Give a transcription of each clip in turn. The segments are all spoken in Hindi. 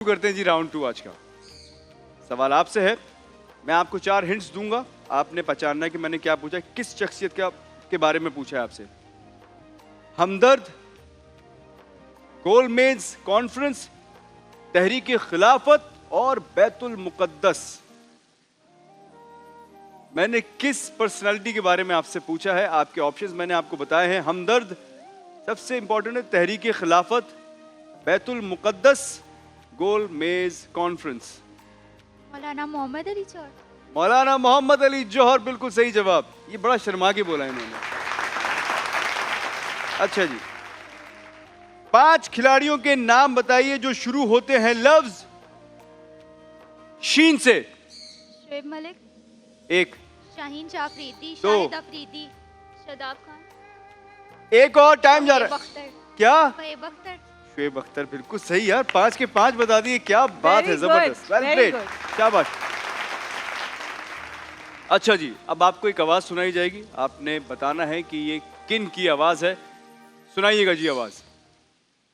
करते हैं जी राउंड 2 आज का। सवाल आपसे है, मैं आपको 4 हिंट्स दूंगा, आपने पहचानना है कि मैंने क्या पूछा, किस शख्सियत के बारे में पूछा है आपसे। हमदर्द, गोलमेज कॉन्फ्रेंस, तहरीक खिलाफत और बैतुल मुकद्दस। मैंने किस पर्सनालिटी के बारे में आपसे पूछा है। आपके ऑप्शंस मैंने आपको बताए हैं। हमदर्द सबसे इंपॉर्टेंट है, तहरीक खिलाफत, बैतुल मुकद्दस, गोल मेज कॉन्फ्रेंस। मौलाना मोहम्मद अली जौहर। मौलाना मोहम्मद अली जौहर बिल्कुल सही जवाब। ये बड़ा शर्मा के बोला इन्होंने। अच्छा जी, 5 खिलाड़ियों के नाम बताइए जो शुरू होते हैं लफ्ज शीन से। शोएब मलिक, 1, शाहीन अफरीदी, 2, शाहिद अफरीदी, शादाब खान। एक और, टाइम जा रहा है। क्या? शोएब अख्तर। शोएब अख्तर बिल्कुल सही यार, 5 के 5 बता दिए। क्या बात है, जबरदस्त, वेल प्लेड, शाबाश। अच्छा जी, अब आपको एक आवाज सुनाई जाएगी, आपने बताना है कि ये किन की आवाज है। सुनाइएगा जी आवाज।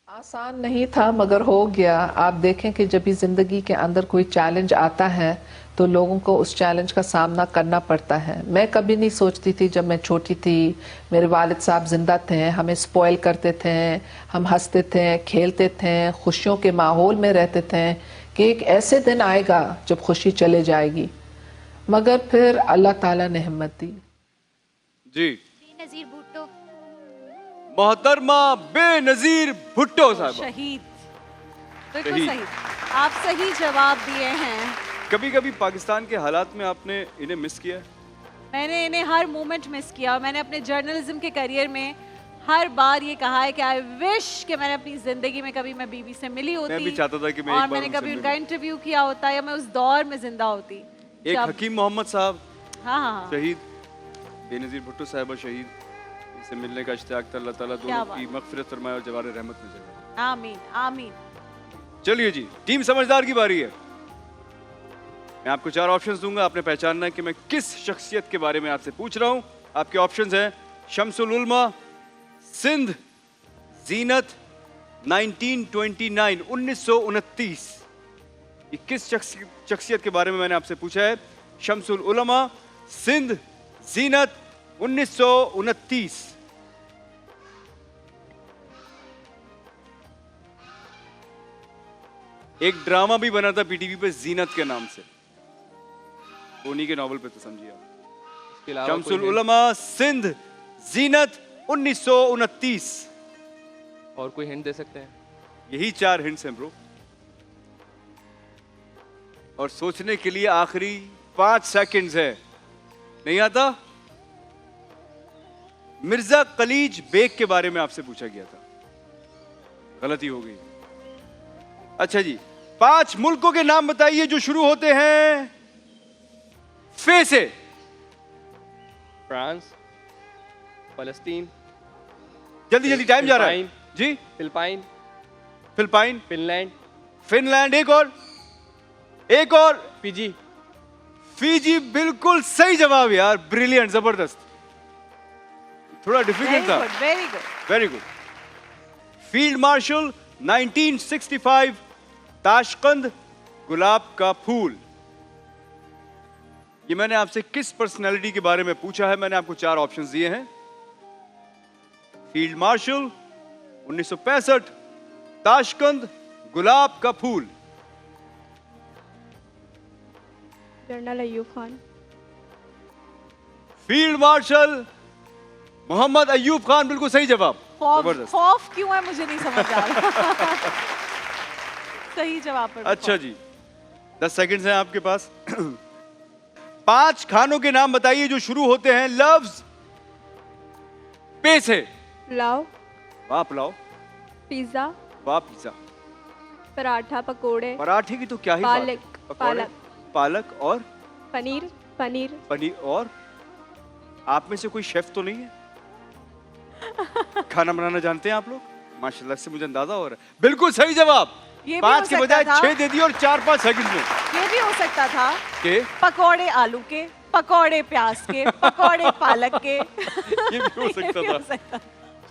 आसान नहीं था मगर हो गया। आप देखें कि जब भी जिंदगी के अंदर कोई चैलेंज आता है तो लोगों को उस चैलेंज का सामना करना पड़ता है। मैं कभी नहीं सोचती थी जब मैं छोटी थी, मेरे वालिद साहब जिंदा थे, हमें स्पॉइल करते थे, हम हंसते थे, खेलते थे, खुशियों के माहौल में रहते थे कि एक ऐसे दिन आएगा जब खुशी चले जाएगी। मगर फिर अल्लाह ताला ने हिम्मत दी। जी, बेनजीर भुट्टो। मोहतरमा बेनजीर भुट्टो साहब। शहीद, बिल्कुल सही। आप सही जवाब दिए हैं। कभी कभी पाकिस्तान के हालात में आपने इन्हें मिस किया? मैंने इन्हें हर मोमेंट मिस किया। मैंने अपने जर्नलिज्म के करियर में हर बार ये कहा है कि आई विश कि मैंने अपनी जिंदगी में कभी मैं बीबी से मिली होती। मैं भी चाहता था कि मैं और एक बार मैंने उनसे कभी मिलूं। उनका इंटरव्यू किया होता या मैं उस दौर में जिंदा होती। एक हकीम मोहम्मद साहब हाँ, शहीद, बेनजीर भुट्टो साहब शहीद, इनसे मिलने का इश्तियाक था। अल्लाह ताला दोनों की मगफिरत फरमाए और जवार रहमत में जगह। आमीन आमीन। चलिए जी, टीम समझदार की बारी है। मैं आपको 4 ऑप्शंस दूंगा, आपने पहचानना है कि मैं किस शख्सियत के बारे में आपसे पूछ रहा हूं। आपके ऑप्शंस हैं शम्सुल उलमा, सिंध, जीनत, 1929, 1929। ये किस शख्सियत के बारे में मैंने आपसे पूछा है? शम्सुल उलमा, सिंध, जीनत, 1929। एक ड्रामा भी बना था पीटीवी पे जीनत के नाम से, बोनी के नॉवल पे, तो समझिए आप। शम्सुल उलमा, सिंध, जीनत, 1929। और कोई हिंट दे सकते हैं? यही 4 हिंट्स हैं ब्रो। और सोचने के लिए आखिरी 5 सेकंड्स है। नहीं आता? मिर्जा कलीज बेग के बारे में आपसे पूछा गया था, गलती हो गई। अच्छा जी, 5 मुल्कों के नाम बताइए जो शुरू होते हैं फे से। फ्रांस, फलस्तीन, जल्दी जल्दी, टाइम जा रहा है जी। फिलिपाइन, फिलिपाइन, फिनलैंड, फिनलैंड, एक और फिजी। फिजी बिल्कुल सही जवाब यार, ब्रिलियंट, जबरदस्त। थोड़ा डिफिकल्ट था। Very good. Very good. Field marshal, 1965, Tashkent, गुलाब का फूल। ये मैंने आपसे किस पर्सनालिटी के बारे में पूछा है। मैंने आपको 4 ऑप्शंस दिए हैं। फील्ड मार्शल, 1965, ताशकंद, गुलाब का फूल। General Ayub Khan. Field marshal Mohammad Ayub Khan बिल्कुल सही जवाब। खौफ क्यों है मुझे नहीं समझ आ रहा। सही जवाब पर। अच्छा जी, 10 सेकंड्स हैं आपके पास। 5 खानों के नाम बताइए जो शुरू होते हैं लफ्ज पे से। पुलाव, वाह पुलाव, पिज्जा, वाह पिज्जा, पराठा, पकोड़े, पराठे की तो क्या ही बात है। पालक, पकौड़े, पालक और पनीर, पनीर। और आप में से कोई शेफ तो नहीं है? खाना बनाना जानते हैं आप लोग? माशाल्लाह से मुझे अंदाजा हो रहा है। बिल्कुल सही जवाब। ये 5 के बजाय 6 दे दिए और 4-5 सेकंड में। ये भी हो सकता था के पकोड़े आलू के, पकोड़े प्याज के, पकोड़े पालक के। ये भी हो सकता था।